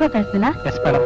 ಬೇಗ ಕಳ್ಸಿನ. Yes madam.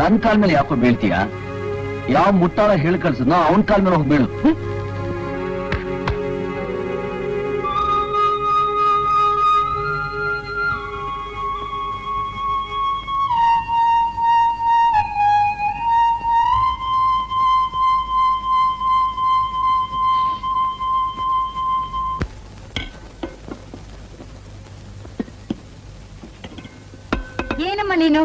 ನನ್ ಕಾಲ್ ಮೇಲೆ ಯಾಕೋ ಬೀಳ್ತೀಯ? ಯಾವ ಮುಟ್ಟಾಳ ಹೇಳಿ ಕಳ್ಸಿದ್ನೋ ಅವನ್ ಕಾಲ್ ಮೇಲೆ ಹೋಗಿ ಬೀಳು. ಏನಮ್ಮ ನೀನು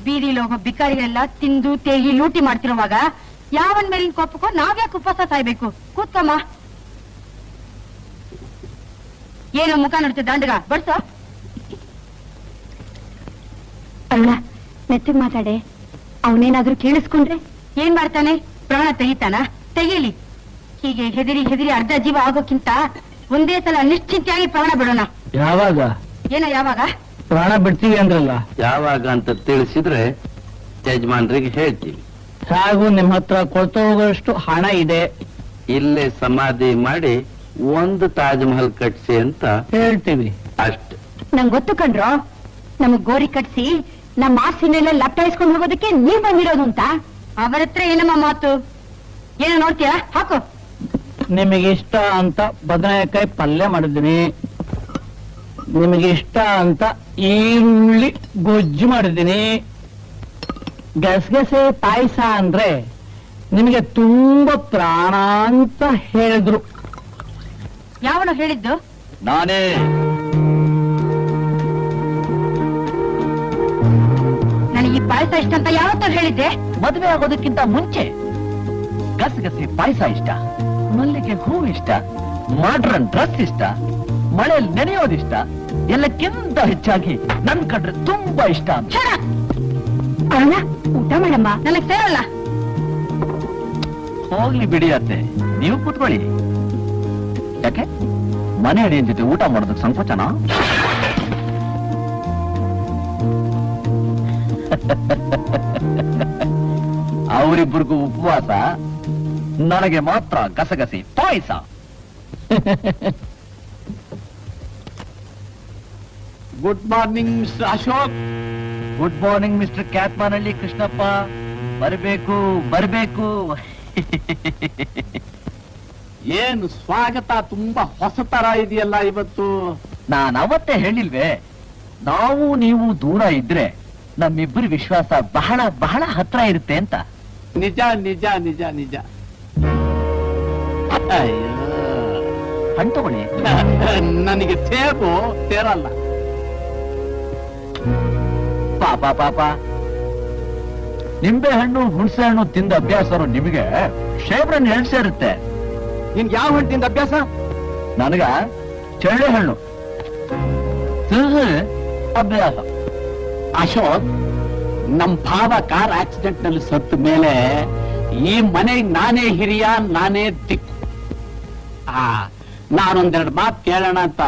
ಬೀದಿಲಿ ಹೋಗೋ ಬಿಕಾರಿಗಳೆಲ್ಲ ತಿಂದು ತೇಗಿ ಲೂಟಿ ಮಾಡ್ತಿರುವಾಗ ಯಾವನ್ ಮೇಲಿನ ಕೋಪಕ್ಕೋ ನಾವ್ಯಾಕೆ ಉಪವಾಸ ಸಾಯ್ಬೇಕು? ಕೂತ್ಕಮ್ಮ. ಏನೋ ಮುಖ ನೋಡ್ತೀವಿ ದಂಡಗ ಬಡ್ಸೋ. ಅಲ್ಲ ಮೆತ್ತಗ್ ಮಾತಾಡೆ. ಅವನೇನಾದ್ರೂ ಕೇಳಿಸ್ಕೊಂಡ್ರೆ ಏನ್ ಮಾಡ್ತಾನೆ? ಪ್ರಾಣ ತೆಗಿತಾನ? ತೆಗೀಲಿ. ಹೀಗೆ ಹೆದರಿ ಹೆದರಿ ಅರ್ಧ ಜೀವ ಆಗೋಕ್ಕಿಂತ ಒಂದೇ ಸಲ ನಿಶ್ಚಿಂತೆಯಾಗಿ ಪ್ರಾಣ ಬಿಡೋಣ. ಯಾವಾಗ? ಏನೋ ಯಾವಾಗ? ಪ್ರಾಣ ಬಿಡ್ತೀವಿ ಅಂದ್ರಲ್ಲ. ಯಾವಾಗ ಅಂತ ತಿಳಿಸಿದ್ರೆ ಯಜಮಾನ್ರಿಗೆ ಹೇಳ್ತೀವಿ. ಹಾಗೂ ನಿಮ್ ಹತ್ರ ಕೊಡ್ತಾ ಹೋಗೋಷ್ಟು ಹಣ ಇದೆ, ಇಲ್ಲೇ ಸಮಾಧಿ ಮಾಡಿ ಒಂದು ತಾಜ್ ಮಹಲ್ ಕಟ್ಸಿ ಅಂತ ಹೇಳ್ತೀವಿ ಅಷ್ಟೆ. ನಂಗ್ ಗೊತ್ತು ಕಣ್ರೋ, ನಮಗ್ ಗೋರಿ ಕಟ್ಸಿ ನಮ್ಮ ಆಸ್ತಿನೆಲ್ಲ ಲಪ್ಟಾಯಿಸ್ಕೊಂಡು ಹೋಗೋದಕ್ಕೆ ನೀವ್ ಬಂದಿರೋದು ಅಂತ. ಅವರ ಹತ್ರ ಏನಮ್ಮ ಮಾತು? ಏನೋ ನೋಡ್ತೀಯಾ? ಹಾಕು. ನಿಮಗೆ ಇಷ್ಟ ಅಂತ ಬದನೆಕಾಯಿ ಪಲ್ಯ ಮಾಡಿದ್ದೀನಿ, ನಿಮಗೆ ಇಷ್ಟ ಅಂತ ಈರುಳ್ಳಿ ಗೊಜ್ಜು ಮಾಡಿದ್ದೀನಿ. ಗಸಗಸೆ ಪಾಯಸ ಅಂದ್ರೆ ನಿಮಗೆ ತುಂಬಾ ಪ್ರಾಣ ಅಂತ ಹೇಳಿದ್ರು. ಯಾವನು ಹೇಳಿದ್ದು? ನಾನೇ. ನನಗೆ ಈ ಪಾಯಸ ಇಷ್ಟ ಅಂತ ಯಾವತ್ತೂ ಹೇಳಿದ್ದೆ? ಮದುವೆ ಆಗೋದಕ್ಕಿಂತ ಮುಂಚೆ ಗಸಗಸೆ ಪಾಯಸ ಇಷ್ಟ, ಮಲ್ಲಿಗೆ ಹೂ ಇಷ್ಟ, ಮಾಡ್ರನ್ ಡ್ರೆಸ್ ಇಷ್ಟ, ಮಳೆಯಲ್ಲಿ ನೆನೆಯೋದಿಷ್ಟ, ಎಲ್ಲಕ್ಕಿಂತ ಹೆಚ್ಚಾಗಿ ನನ್ ಕಂಡ್ರೆ ತುಂಬಾ ಇಷ್ಟ ಅಂತ. ಅಣ್ಣ ಊಟ ಮಾಡಮ್ಮ. ನನಗ್ ಸೇರಲ್ಲ. ಹೋಗ್ಲಿ ಬಿಡಿ ಅತ್ತೆ, ನೀವು ಕೂತ್ಕೊಳ್ಳಿ. ಯಾಕೆ ಮನೆ ಅಡಿಯನ್ ಜೊತೆ ಊಟ ಮಾಡೋದಕ್ಕೆ ಸಂಕೋಚನ? ಅವರಿಬ್ಬರಿಗೂ ಉಪವಾಸ, ನನಗೆ ಮಾತ್ರ ಗಸಗಸಿ ಪಾಯಸ. Good morning mister Ashok. Good morning mister Kyathmanahalli Krishnappa. ಬರ್ಬೇಕು ಬರ್ಬೇಕು. ಏನು ಸ್ವಾಗತ ತುಂಬಾ ಹೊಸ ತರ ಇದೆಯಲ್ಲ ಇವತ್ತು. ನಾನು ಅವತ್ತೇ ಹೇಳಿಲ್ವೇ, ನಾವು ನೀವು ದೂರ ಇದ್ರೆ ನಮ್ಮಿಬ್ಬರ ವಿಶ್ವಾಸ ಬಹಳ ಬಹಳ ಹತ್ರ ಇರುತ್ತೆ ಅಂತ. ನಿಜ ನಿಜ ನಿಜ ನಿಜ. ಅಯ್ಯೋ ಹಣ್ಣು ತಗೊಳ್ಳಿ. ನನಗೆ ಸೇಬು ಸೇರಲ್ಲ. ಪಾಪ ಪಾಪ, ನಿಂಬೆ ಹಣ್ಣು ಹುಣಸೆ ಹಣ್ಣು ತಿಂದ ಅಭ್ಯಾಸ ನಿಮಗೆ ಶೇಬ್ರನ್ ಎಲ್ಲಿ ಸೇರುತ್ತೆ? ನಿನ್ಗೆ ಯಾವ ಹಣ್ಣು ತಿಂದ ಅಭ್ಯಾಸ? ನನಗ ಚಳ್ಳೆ ಹಣ್ಣು ತಿಂದು ಅಭ್ಯಾಸ. ಅಶೋಕ್, ನಮ್ ಭಾವ ಕಾರ್ ಆಕ್ಸಿಡೆಂಟ್ ನಲ್ಲಿ ಸತ್ತ ಮೇಲೆ ಈ ಮನೆಗೆ ನಾನೇ ಹಿರಿಯ, ನಾನೇ ದಿಕ್ಕು. ನಾನೊಂದೆರಡು ಮಾತು ಕೇಳೋಣ ಅಂತ.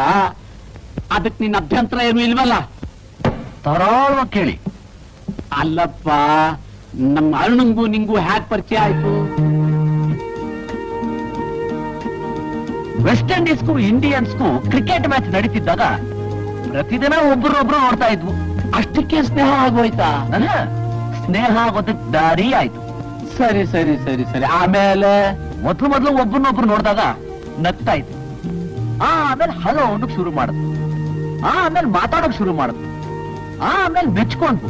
ಅದಕ್ಕೆ ನಿನ್ನ ಅಭ್ಯಂತರ ಏನು ಇಲ್ವಲ್ಲ? ಧಾರಾಳವಾಗಿ ಕೇಳಿ. ಅಲ್ಲಪ್ಪ, ನಮ್ಮ ಅರುಣಂಗೂ ನಿಂಗೂ ಹ್ಯಾಕ್ ಪರಿಚಯ ಆಯ್ತು? ವೆಸ್ಟ್ ಇಂಡೀಸ್ಗೂ ಇಂಡಿಯನ್ಸ್ಗೂ ಕ್ರಿಕೆಟ್ ಮ್ಯಾಚ್ ನಡೀತಿದ್ದಾಗ ಪ್ರತಿದಿನ ಒಬ್ರೊಬ್ರು ನೋಡ್ತಾ ಇದ್ವು. ಅಷ್ಟಕ್ಕೆ ಸ್ನೇಹ ಆಗೋಯ್ತಾ? ಸ್ನೇಹ ಆಗೋದಕ್ಕೆ ದಾರಿ ಆಯ್ತು. ಸರಿ ಸರಿ ಸರಿ ಸರಿ. ಆಮೇಲೆ ಮೊದ್ಲು ಒಬ್ಬರನ್ನೊಬ್ರು ನೋಡಿದಾಗ ನಗ್ತಾ ಇದ್ವು. ಆಮೇಲೆ ಹಲೋ ಅನ್ನೋಕ್ ಶುರು ಮಾಡಿದ್ವು. ಆಮೇಲೆ ಮಾತಾಡೋಕ್ ಶುರು ಮಾಡಿದ್ವು. ಆಮೇಲೆ ಮೆಚ್ಕೊಂಡ್ವು.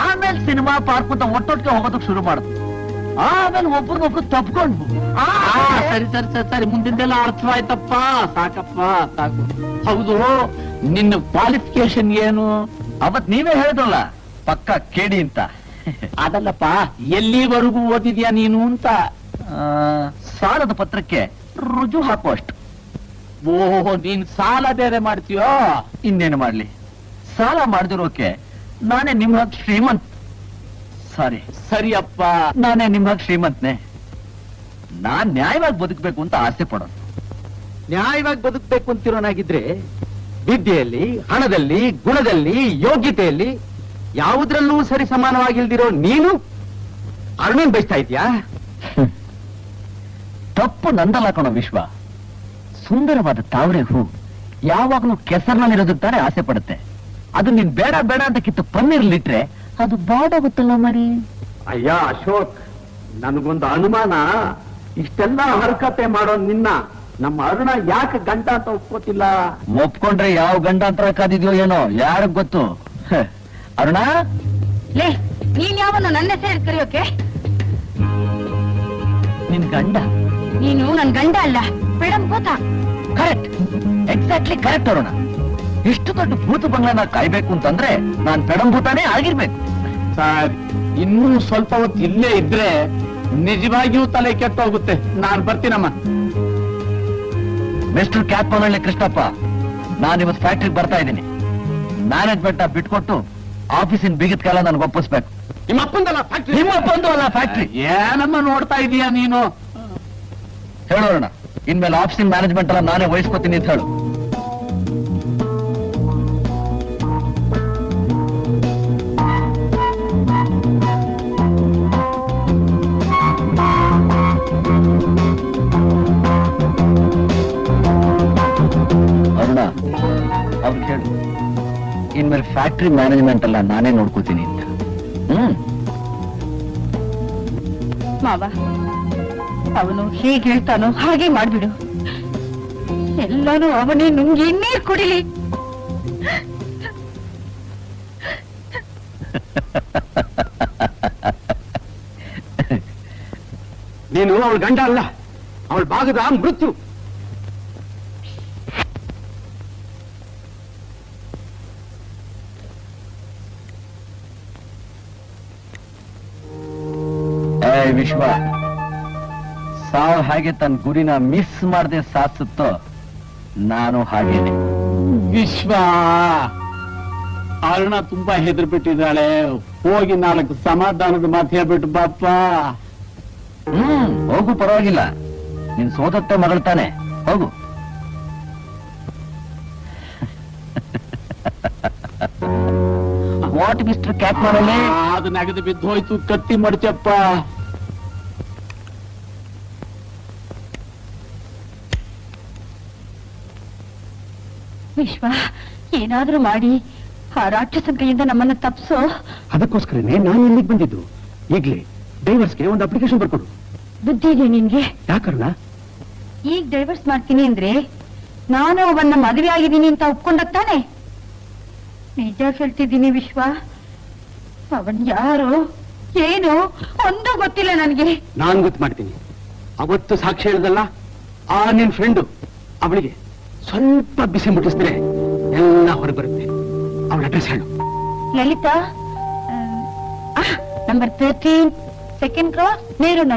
ಆಮೇಲೆ ಸಿನಿಮಾ ಪಾರ್ಕ್ ಅಂತ ಒಟ್ಟೊಟ್ಟಿಗೆ ಹೋಗೋದಕ್ ಶುರು ಮಾಡಿದ್ವು. ಆಮೇಲೆ ಒಬ್ರನ್ನೊಬ್ರು ತಪ್ಕೊಂಡ್ವು. ಸರಿ ಸರಿ ಸರಿ ಸರಿ, ಮುಂದಿಂದೆಲ್ಲ ಅರ್ಥವಾಯ್ತಪ್ಪ. ಸಾಕಪ್ಪ ಸಾಕು. ಹೌದು, ನಿನ್ನ ಕ್ವಾಲಿಫಿಕೇಶನ್ ಏನು? ಅವತ್ ನೀವೇ ಹೇಳಿದ್ರಲ್ಲ, ಪಕ್ಕ ಕೇಳಿ ಅಂತ. ಅದಲ್ಲಪ್ಪ, ಎಲ್ಲಿವರೆಗೂ ಓದಿದ್ಯಾ ನೀನು ಅಂತ. ಸಾಲದ ಪತ್ರಕ್ಕೆ ರುಜು ಹಾಕುವಷ್ಟು. ಓಹ್, ನೀನ್ ಸಾಲ ಬೇರೆ ಮಾಡ್ತೀಯೋ? ಇನ್ನೇನು ಮಾಡ್ಲಿ, ಸಾಲ ಮಾಡ್ದಿರೋಕೆ ನಾನೇ ನಿಮ್ ಹಾಗೆ ಶ್ರೀಮಂತ್. ಸಾರಿ, ಸರಿಯಪ್ಪ. ನಾನೇ ನಿಮ್ ಹಾಗೆ ಶ್ರೀಮಂತನೇ. ನಾನ್ ನ್ಯಾಯವಾಗಿ ಬದುಕಬೇಕು ಅಂತ ಆಸೆ ಪಡೋದು. ನ್ಯಾಯವಾಗಿ ಬದುಕಬೇಕು ಅಂತಿರೋನಾಗಿದ್ರೆ ವಿದ್ಯೆಯಲ್ಲಿ, ಹಣದಲ್ಲಿ, ಗುಣದಲ್ಲಿ, ಯೋಗ್ಯತೆಯಲ್ಲಿ ಯಾವುದ್ರಲ್ಲೂ ಸರಿ ಸಮಾನವಾಗಿಲ್ದಿರೋ ನೀನು ಅರುಣನ್ ಬಯಸ್ತಾ ಇದ್ಯಾ? ತಪ್ಪು ನಂದಲ್ಲ ಕಣೋ ವಿಶ್ವ. ಸುಂದರವಾದ ತಾವರೆ ಹೂ ಯಾವಾಗಲೂ ಕೆಸರಿನಲ್ಲಿರೋದಕ್ಕೆ ತಾನೇ ಆಸೆ ಪಡುತ್ತೆ. ಅದು ನೀನ್ ಬೇಡ ಬೇಡ ಅಂತ ಕಿತ್ತು ಪನ್ನೀರ್ಲಿಟ್ರೆ ಅದು ಬಾಡಾಗುತ್ತಲ್ಲ ಮರಿ. ಅಯ್ಯ ಅಶೋಕ್, ನನಗೊಂದು ಅನುಮಾನ. ಇಷ್ಟೆಲ್ಲ ಹರಕತೆ ಮಾಡೋ ನಿನ್ನ ನಮ್ಮ ಅರುಣ ಯಾಕೆ ಗಂಡ ಅಂತ ಒಪ್ಕೋತಿಲ್ಲ? ಒಪ್ಕೊಂಡ್ರೆ ಯಾವ ಗಂಡಾಂತರ ಕಾದಿದ್ಯೋ ಏನೋ ಯಾರಿಗ್ ಗೊತ್ತು. ಅರುಣ, ಲೇ, ನೀನ್ ಯಾವನು ನನ್ನ ಹೆಸರು ಕರೆಯೋಕೆ? ನಿನ್ ಗಂಡ? ನೀನು ನನ್ ಗಂಡ ಅಲ್ಲ, ಮೇಡಮ್ ಗೊತ್ತಾ? Correct, exactly correct Aruna. ಇಷ್ಟು ದೊಡ್ಡ ಭೂತ ಬಂಗ್ಲನ ಕಾಯ್ಬೇಕು ಅಂತಂದ್ರೆ ನಾನ್ ಪೆಡಂಭೂತಾನೇ ಆಗಿರ್ಬೇಕು. ಸರ್, ಇನ್ನೂ ಸ್ವಲ್ಪ ಹೊತ್ತು ಇಲ್ಲೇ ಇದ್ರೆ ನಿಜವಾಗಿಯೂ ತಲೆ ಕೆಟ್ಟೋಗುತ್ತೆ. ನಾನು ಬರ್ತೀನಮ್ಮ. ಮಿಸ್ಟರ್ ಕ್ಯಾತ್ಮನಹಳ್ಳಿ ಕೃಷ್ಣಪ್ಪ, ನಾನು ಇವತ್ತು ಫ್ಯಾಕ್ಟ್ರಿಗೆ ಬರ್ತಾ ಇದ್ದೀನಿ. ಮ್ಯಾನೇಜ್ಮೆಂಟ್ ಬಿಟ್ಕೊಟ್ಟು ಆಫೀಸಿನ ಬಿಗಿದ ಕಾಲ ನನ್ಗೆ ಒಪ್ಪಿಸ್ಬೇಕು. ನಿಮ್ಮ ಅಪ್ಪಂದಲ್ಲ ಫ್ಯಾಕ್ಟ್ರಿ? ನಿಮ್ಮ ಅಪ್ಪಂದು ಅಲ್ಲ ಫ್ಯಾಕ್ಟ್ರಿ. ಏನಮ್ಮ ನೋಡ್ತಾ ಇದೀಯಾ ನೀನು? ಹೇಳೋಣ, ಇನ್ಮೇಲೆ ಆಫೀಸಿನ ಮ್ಯಾನೇಜ್ಮೆಂಟ್ ಎಲ್ಲ ನಾನೇ ವಹಿಸ್ಕೊತೀನಿ ಅಂತ ಹೇಳು. ಅರುಣ, ಅವ್ರಿಗೆ ಹೇಳು ಇನ್ಮೇಲೆ ಫ್ಯಾಕ್ಟ್ರಿ ಮ್ಯಾನೇಜ್ಮೆಂಟ್ ಎಲ್ಲ ನಾನೇ ನೋಡ್ಕೋತೀನಿ ಅಂತ. ಮಾವ, ಅವನು ಹೇಗೆ ಹೇಳ್ತಾನೋ ಹಾಗೆ ಮಾಡ್ಬಿಡು. ಎಲ್ಲಾನು ಅವನೇ ನುಂಗಿ ನೀರ್ ಕುಡಿಲಿ. ನೀನು ಅವಳ ಗಂಡ ಅಲ್ಲ, ಅವಳ ಭಾಗದ ಮೃತ್ಯು. ವಿಶ್ವ, ಸಾವು ಹಾಗೆ ತನ್ನ ಗುರಿನ ಮಿಸ್ ಮಾಡದೆ ಸಾಧಿಸುತ್ತೋ ನಾನು ಹಾಗೇನೆ. ವಿಶ್ವ, ಅರುಣ ತುಂಬಾ ಹೆದರ್ ಬಿಟ್ಟಿದ್ದಾಳೆ. ಹೋಗಿ 4 ಸಮಾಧಾನದ ಮಾತು ಹೇಳ್ಬಿಟ್ಟು ಬಾಪ್ಪ. ಹೋಗು, ಪರವಾಗಿಲ್ಲ. ನಿನ್ ಸೋದತ್ತೆ ಮಗಳ್ತಾನೆ, ಹೋಗು. What mister Kyatmanahalli? ಅದು ನಗದು ಬಿದ್ದು ಹೋಯ್ತು, ಕತ್ತಿ ಮಡ್ಚಪ್ಪ. ವಿಶ್ವ, ಏನಾದ್ರೂ ಮಾಡಿ ಆ ರಾಕ್ಷಸನ ಕೈಯಿಂದ ನಮ್ಮನ್ನ ತಪ್ಸೋ. ಅದಕ್ಕೋಸ್ಕರನೇ ನಾನು ಇಲ್ಲಿಗೆ ಬಂದಿದ್ದು. ಈಗ್ಲೇ ಡೈವರ್ಸ್ಗೆ ಒಂದು ಅಪ್ಲಿಕೇಶನ್ ಬರ್ಕೊಡು. ಬುದ್ಧಿ ಇದೆ ನಿನ್ಗೆ. ಯಾಕಲ್ಲ? ಈಗ ಡೈವರ್ಸ್ ಮಾಡ್ತೀನಿ ಅಂದ್ರೆ ನಾನು ಅವನ್ನ ಮದುವೆ ಆಗಿದ್ದೀನಿ ಅಂತ ಒಪ್ಕೊಂಡಾಗ ತಾನೆ? ನಿಜ ಹೇಳ್ತಿದ್ದೀನಿ ವಿಶ್ವ, ಅವನ್ ಯಾರು ಏನು ಒಂದು ಗೊತ್ತಿಲ್ಲ ನನ್ಗೆ. ನಾನ್ ಗೊತ್ತು ಮಾಡ್ತೀನಿ. ಅವತ್ತು ಸಾಕ್ಷಿ ಹೇಳ್ದಲ್ಲ ಆ ನಿನ್ ಫ್ರೆಂಡು, ಅವಳಿಗೆ ಸ್ವಲ್ಪ ಬಿಸಿ ಮುಟ್ಟಿಸಿದ್ರೆ ಎಲ್ಲ ಹೊರಗೆ ಬರುತ್ತೆ. ಅವಳ ಅಡ್ರೆಸ್ ಹೇಳು. ಲಲಿತಾ, ನಂಬರ್ 13 ಸೆಕೆಂಡ್ ಕ್ರಾಸ್, ನೇರು ನಗರ.